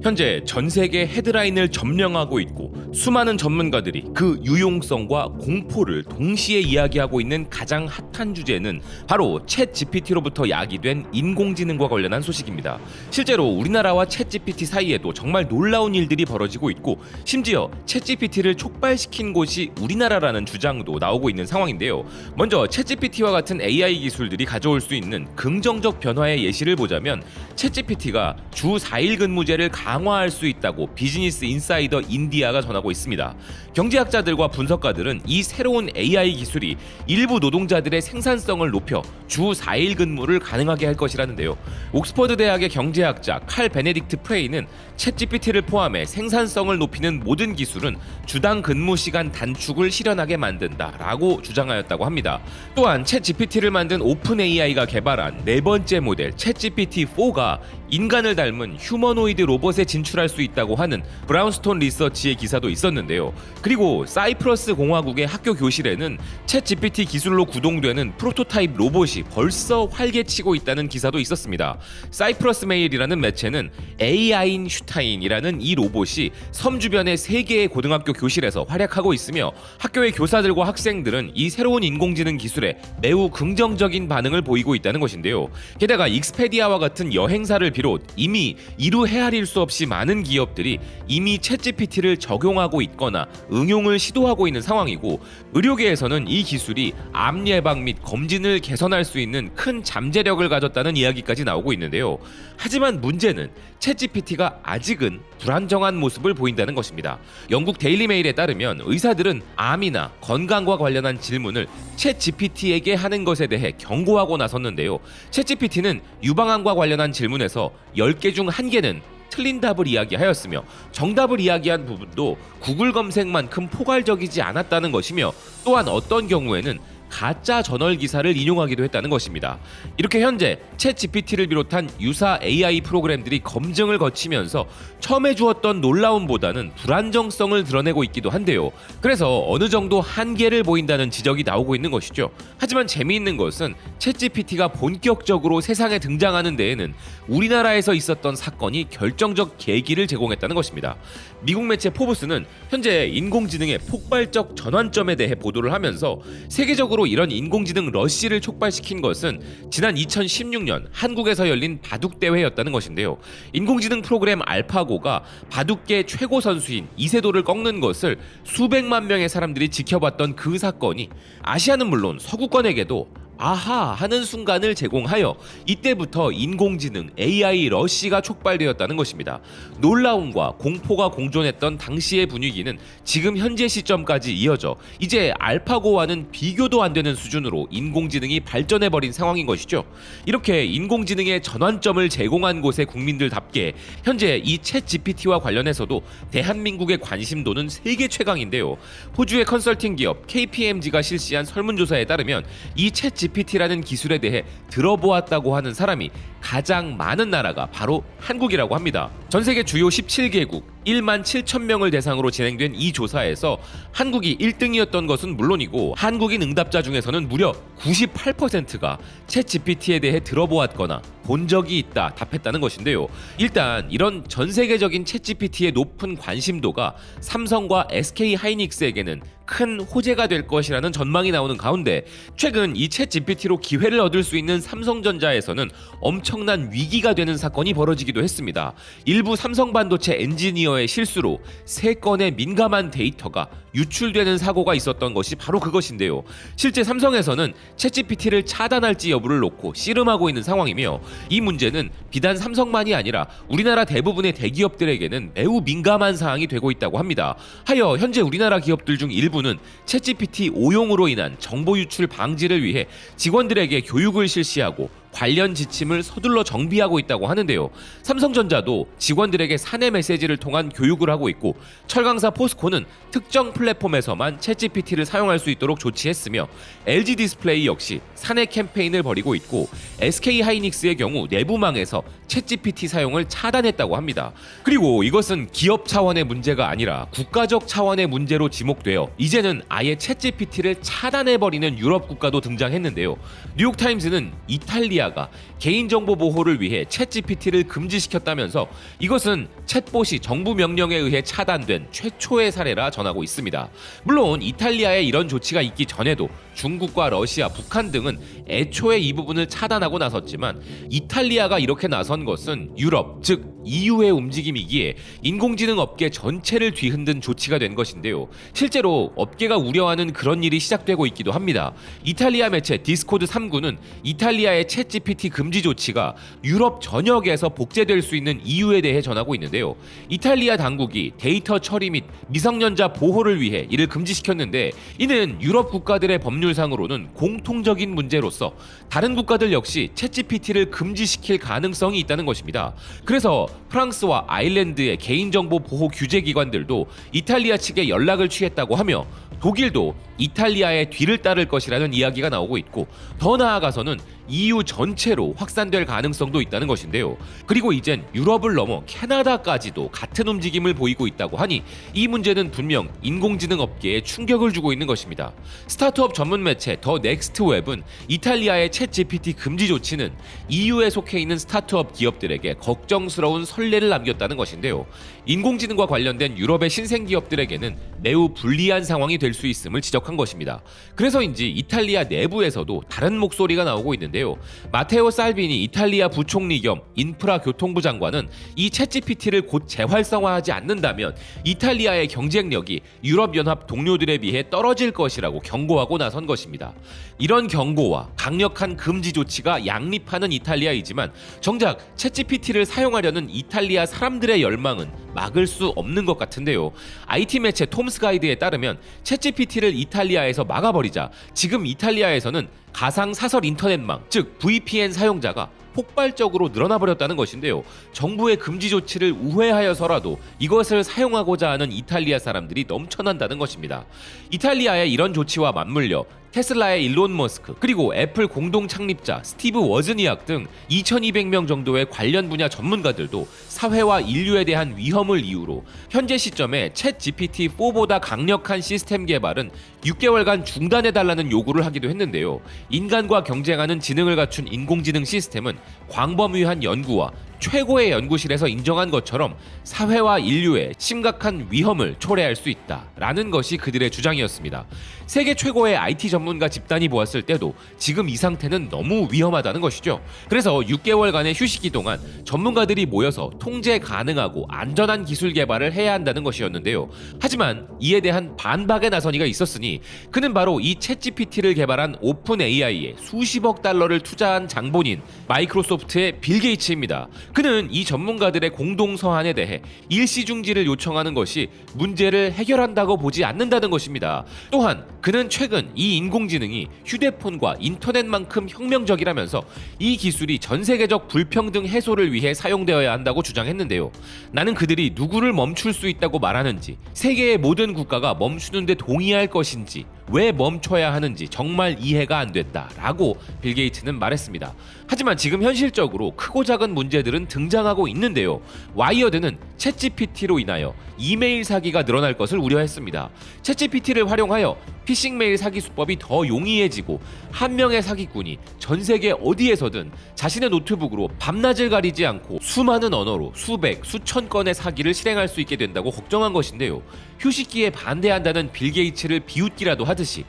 현재 전 세계 헤드라인을 점령하고 있고 수많은 전문가들이 그 유용성과 공포를 동시에 이야기하고 있는 가장 핫한 주제는 바로 챗 GPT로부터 야기된 인공지능과 관련한 소식입니다. 실제로 우리나라와 챗 GPT 사이에도 정말 놀라운 일들이 벌어지고 있고 심지어 챗 GPT를 촉발시킨 곳이 우리나라라는 주장도 나오고 있는 상황인데요. 먼저 챗 GPT와 같은 AI 기술들이 가져올 수 있는 긍정적 변화의 예시를 보자면 챗 GPT가 주 4일 근무제를 강화할 수 있다고 비즈니스 인사이더 인디아가 전하고 있습니다. 경제학자들과 분석가들은 이 새로운 AI 기술이 일부 노동자들의 생산성을 높여 주 4일 근무를 가능하게 할 것이라는데요. 옥스퍼드 대학의 경제학자 칼 베네딕트 프레이는 챗 GPT를 포함해 생산성을 높이는 모든 기술은 주당 근무 시간 단축을 실현하게 만든다라고 주장하였다고 합니다. 또한 챗 GPT를 만든 오픈 AI가 개발한 네 번째 모델 챗 GPT-4가 인간을 닮은 휴머노이드 로봇에 진출할 수 있다고 하는 브라운스톤 리서치의 기사도 있었는데요. 그리고 사이프러스 공화국의 학교 교실에는 챗 GPT 기술로 구동되는 프로토타입 로봇이 벌써 활개치고 있다는 기사도 있었습니다. 사이프러스 메일이라는 매체는 에이아인슈타인이라는 이 로봇이 섬 주변의 3개의 고등학교 교실에서 활약하고 있으며 학교의 교사들과 학생들은 이 새로운 인공지능 기술에 매우 긍정적인 반응을 보이고 있다는 것인데요. 게다가 익스페디아와 같은 여행사를 비롯 이미 이루 헤아릴 수 없이 많은 기업들이 이미 챗 GPT를 적용하고 있거나 응용을 시도하고 있는 상황이고 의료계에서는 이 기술이 암 예방 및 검진을 개선할 수 있는 큰 잠재력을 가졌다는 이야기까지 나오고 있는데요. 하지만 문제는 챗 GPT가 아직은 불안정한 모습을 보인다는 것입니다. 영국 데일리 메일에 따르면 의사들은 암이나 건강과 관련한 질문을 챗 GPT에게 하는 것에 대해 경고하고 나섰는데요. 챗 GPT는 유방암과 관련한 질문에서 10개 중 1개는 틀린 답을 이야기하였으며 정답을 이야기한 부분도 구글 검색만큼 포괄적이지 않았다는 것이며 또한 어떤 경우에는 가짜 저널 기사를 인용하기도 했다는 것입니다. 이렇게 현재 챗 GPT를 비롯한 유사 AI 프로그램들이 검증을 거치면서 처음에 주었던 놀라움보다는 불안정성을 드러내고 있기도 한데요. 그래서 어느 정도 한계를 보인다는 지적이 나오고 있는 것이죠. 하지만 재미있는 것은 챗 GPT가 본격적으로 세상에 등장하는 데에는 우리나라에서 있었던 사건이 결정적 계기를 제공했다는 것입니다. 미국 매체 포브스는 현재 인공지능의 폭발적 전환점에 대해 보도를 하면서 세계적으로 이런 인공지능 러시를 촉발시킨 것은 지난 2016년 한국에서 열린 바둑대회였다는 것인데요. 인공지능 프로그램 알파고가 바둑계 최고 선수인 이세돌을 꺾는 것을 수백만 명의 사람들이 지켜봤던 그 사건이 아시아는 물론 서구권에게도 아하 하는 순간을 제공하여 이때부터 인공지능 AI 러시가 촉발되었다는 것입니다. 놀라움과 공포가 공존했던 당시의 분위기는 지금 현재 시점까지 이어져 이제 알파고와는 비교도 안 되는 수준으로 인공지능이 발전해버린 상황인 것이죠. 이렇게 인공지능의 전환점을 제공한 곳의 국민들답게 현재 이 챗 GPT와 관련해서도 대한민국의 관심도는 세계 최강인데요. 호주의 컨설팅 기업 KPMG가 실시한 설문조사에 따르면 이 챗 GPT라는 기술에 대해 들어보았다고 하는 사람이 가장 많은 나라가 바로 한국이라고 합니다. 전 세계 주요 17개국 1만 7천 명을 대상으로 진행된 이 조사에서 한국이 1등이었던 것은 물론이고 한국인 응답자 중에서는 무려 98%가 챗 GPT에 대해 들어보았거나 본 적이 있다 답했다는 것인데요. 일단 이런 전 세계적인 챗 GPT의 높은 관심도가 삼성과 SK 하이닉스에게는 큰 호재가 될 것이라는 전망이 나오는 가운데 최근 이 챗 GPT로 기회를 얻을 수 있는 삼성전자에서는 엄청난 위기가 되는 사건이 벌어지기도 했습니다. 일부 삼성 반도체 엔지니어의 실수로 3건의 민감한 데이터가 유출되는 사고가 있었던 것이 바로 그것인데요. 실제 삼성에서는 챗 GPT를 차단할지 여부를 놓고 씨름하고 있는 상황이며 이 문제는 비단 삼성만이 아니라 우리나라 대부분의 대기업들에게는 매우 민감한 사항이 되고 있다고 합니다. 하여 현재 우리나라 기업들 중 일부는 챗 GPT 오용으로 인한 정보 유출 방지를 위해 직원들에게 교육을 실시하고 관련 지침을 서둘러 정비하고 있다고 하는데요. 삼성전자도 직원들에게 사내 메시지를 통한 교육을 하고 있고 철강사 포스코는 특정 플랫폼에서만 챗GPT를 사용할 수 있도록 조치했으며 LG 디스플레이 역시 사내 캠페인을 벌이고 있고 SK 하이닉스의 경우 내부망에서 챗GPT 사용을 차단했다고 합니다. 그리고 이것은 기업 차원의 문제가 아니라 국가적 차원의 문제로 지목되어 이제는 아예 챗GPT를 차단해버리는 유럽 국가도 등장했는데요. 뉴욕타임스는 이탈리아 이탈리아가 개인정보 보호를 위해 챗GPT를 금지시켰다면서 이것은 챗봇이 정부 명령에 의해 차단된 최초의 사례라 전하고 있습니다. 물론 이탈리아에 이런 조치가 있기 전에도 중국과 러시아, 북한 등은 애초에 이 부분을 차단하고 나섰지만 이탈리아가 이렇게 나선 것은 유럽, 즉 EU의 움직임이기에 인공지능 업계 전체를 뒤흔든 조치가 된 것인데요. 실제로 업계가 우려하는 그런 일이 시작되고 있기도 합니다. 이탈리아 매체 디스코드 3구는 이탈리아의 챗GPT 금지 조치가 유럽 전역에서 복제될 수 있는 이유에 대해 전하고 있는데요. 이탈리아 당국이 데이터 처리 및 미성년자 보호를 위해 이를 금지시켰는데 이는 유럽 국가들의 법률상으로는 공통적인 문제로서 다른 국가들 역시 챗GPT를 금지시킬 가능성이 있다는 것입니다. 그래서 프랑스와 아일랜드의 개인정보 보호 규제 기관들도 이탈리아 측에 연락을 취했다고 하며 독일도 이탈리아의 뒤를 따를 것이라는 이야기가 나오고 있고 더 나아가서는 EU 전체로 확산될 가능성도 있다는 것인데요. 그리고 이젠 유럽을 넘어 캐나다까지도 같은 움직임을 보이고 있다고 하니 이 문제는 분명 인공지능 업계에 충격을 주고 있는 것입니다. 스타트업 전문 매체 더 넥스트 웹은 이탈리아의 챗GPT 금지 조치는 EU에 속해 있는 스타트업 기업들에게 걱정스러운 선례를 남겼다는 것인데요. 인공지능과 관련된 유럽의 신생 기업들에게는 매우 불리한 상황이 될 수 있음을 지적한 것입니다. 그래서인지 이탈리아 내부에서도 다른 목소리가 나오고 있는데요. 마테오 살비니 이탈리아 부총리 겸 인프라 교통부 장관은 이 챗GPT를 곧 재활성화하지 않는다면 이탈리아의 경쟁력이 유럽연합 동료들에 비해 떨어질 것이라고 경고하고 나선 것입니다. 이런 경고와 강력한 금지 조치가 양립하는 이탈리아이지만 정작 챗GPT를 사용하려는 이탈리아 사람들의 열망은 막을 수 없는 것 같은데요. IT 매체 톰스 가이드에 따르면 챗GPT를 이탈리아에서 막아버리자 지금 이탈리아에서는 가상 사설 인터넷망, 즉 VPN 사용자가 폭발적으로 늘어나 버렸다는 것인데요. 정부의 금지 조치를 우회하여서라도 이것을 사용하고자 하는 이탈리아 사람들이 넘쳐난다는 것입니다. 이탈리아의 이런 조치와 맞물려 테슬라의 일론 머스크 그리고 애플 공동 창립자 스티브 워즈니악 등 2200명 정도의 관련 분야 전문가들도 사회와 인류에 대한 위험을 이유로 현재 시점에 챗 GPT-4보다 강력한 시스템 개발은 6개월간 중단해달라는 요구를 하기도 했는데요. 인간과 경쟁하는 지능을 갖춘 인공지능 시스템은 광범위한 연구와 최고의 연구실에서 인정한 것처럼 사회와 인류에 심각한 위험을 초래할 수 있다라는 것이 그들의 주장이었습니다. 세계 최고의 IT 전문가 집단이 보았을 때도 지금 이 상태는 너무 위험하다는 것이죠. 그래서 6개월간의 휴식기 동안 전문가들이 모여서 통제 가능하고 안전한 기술 개발을 해야 한다는 것이었는데요. 하지만 이에 대한 반박의 나선이가 있었으니 그는 바로 이 챗GPT를 개발한 오픈 AI에 수십억 달러를 투자한 장본인 마이크로소프트의 빌 게이츠입니다. 그는 이 전문가들의 공동 서한에 대해 일시 중지를 요청하는 것이 문제를 해결한다고 보지 않는다는 것입니다. 또한 그는 최근 이 인공지능이 휴대폰과 인터넷만큼 혁명적이라면서 이 기술이 전 세계적 불평등 해소를 위해 사용되어야 한다고 주장했는데요. 나는 그들이 누구를 멈출 수 있다고 말하는지, 세계의 모든 국가가 멈추는데 동의할 것인지, 왜 멈춰야 하는지 정말 이해가 안 된다라고 빌 게이츠는 말했습니다. 하지만 지금 현실적으로 크고 작은 문제들은 등장하고 있는데요. 와이어드는 챗GPT로 인하여 이메일 사기가 늘어날 것을 우려했습니다. 챗GPT를 활용하여 피싱 메일 사기 수법이 더 용이해지고 한 명의 사기꾼이 전 세계 어디에서든 자신의 노트북으로 밤낮을 가리지 않고 수많은 언어로 수백, 수천 건의 사기를 실행할 수 있게 된다고 걱정한 것인데요. 휴식기에 반대한다는 빌 게이츠를 비웃기라도 하듯이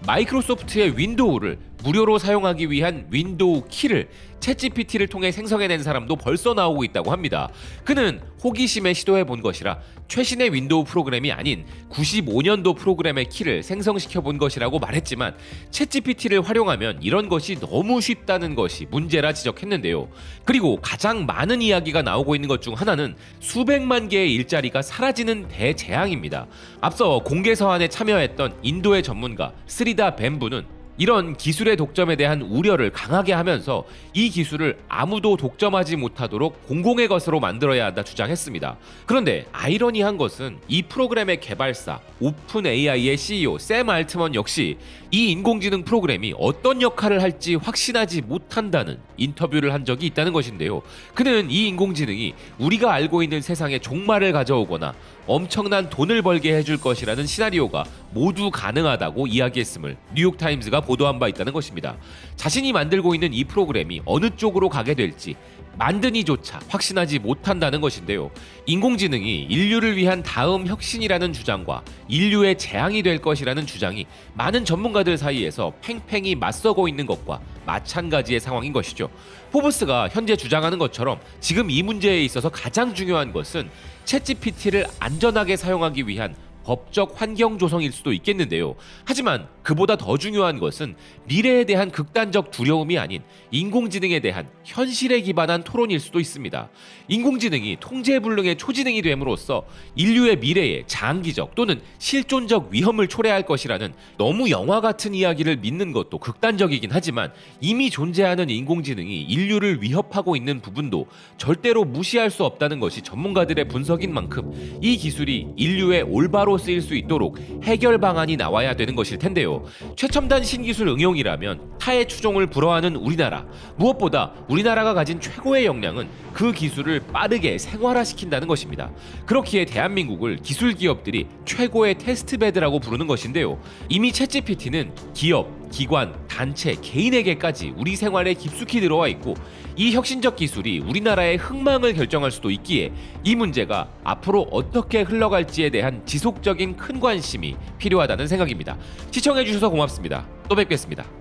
마이크로소프트의 윈도우를 무료로 사용하기 위한 윈도우 키를 챗GPT를 통해 생성해낸 사람도 벌써 나오고 있다고 합니다. 그는 호기심에 시도해본 것이라 최신의 윈도우 프로그램이 아닌 95년도 프로그램의 키를 생성시켜본 것이라고 말했지만 챗GPT를 활용하면 이런 것이 너무 쉽다는 것이 문제라 지적했는데요. 그리고 가장 많은 이야기가 나오고 있는 것 중 하나는 수백만 개의 일자리가 사라지는 대재앙입니다. 앞서 공개 서한에 참여했던 인도의 전문가 스리다 벤부는 이런 기술의 독점에 대한 우려를 강하게 하면서 이 기술을 아무도 독점하지 못하도록 공공의 것으로 만들어야 한다 주장했습니다. 그런데 아이러니한 것은 이 프로그램의 개발사 오픈 AI의 CEO 샘 알트먼 역시 이 인공지능 프로그램이 어떤 역할을 할지 확신하지 못한다는 인터뷰를 한 적이 있다는 것인데요. 그는 이 인공지능이 우리가 알고 있는 세상에 종말을 가져오거나 엄청난 돈을 벌게 해줄 것이라는 시나리오가 모두 가능하다고 이야기했음을 뉴욕타임즈가 보도한 바 있다는 것입니다. 자신이 만들고 있는 이 프로그램이 어느 쪽으로 가게 될지 만드니조차 확신하지 못한다는 것인데요. 인공지능이 인류를 위한 다음 혁신이라는 주장과 인류의 재앙이 될 것이라는 주장이 많은 전문가들 사이에서 팽팽히 맞서고 있는 것과 마찬가지의 상황인 것이죠. 포브스가 현재 주장하는 것처럼 지금 이 문제에 있어서 가장 중요한 것은 챗GPT를 안전하게 사용하기 위한 법적 환경 조성일 수도 있겠는데요. 하지만 그보다 더 중요한 것은 미래에 대한 극단적 두려움이 아닌 인공지능에 대한 현실에 기반한 토론일 수도 있습니다. 인공지능이 통제불능의 초지능이 됨으로써 인류의 미래에 장기적 또는 실존적 위험을 초래할 것이라는 너무 영화 같은 이야기를 믿는 것도 극단적이긴 하지만 이미 존재하는 인공지능이 인류를 위협하고 있는 부분도 절대로 무시할 수 없다는 것이 전문가들의 분석인 만큼 이 기술이 인류의 올바로 쓰일 수 있도록 해결 방안이 나와야 되는 것일 텐데요. 최첨단 신기술 응용이라면 타의 추종을 불허하는 우리나라, 무엇보다 우리나라가 가진 최고의 역량은 그 기술을 빠르게 생활화시킨다는 것입니다. 그렇기에 대한민국을 기술 기업들이 최고의 테스트베드라고 부르는 것인데요. 이미 챗GPT는 기업, 기관, 단체, 개인에게까지 우리 생활에 깊숙이 들어와 있고 이 혁신적 기술이 우리나라의 흥망을 결정할 수도 있기에 이 문제가 앞으로 어떻게 흘러갈지에 대한 지속적인 큰 관심이 필요하다는 생각입니다. 시청해주셔서 고맙습니다. 또 뵙겠습니다.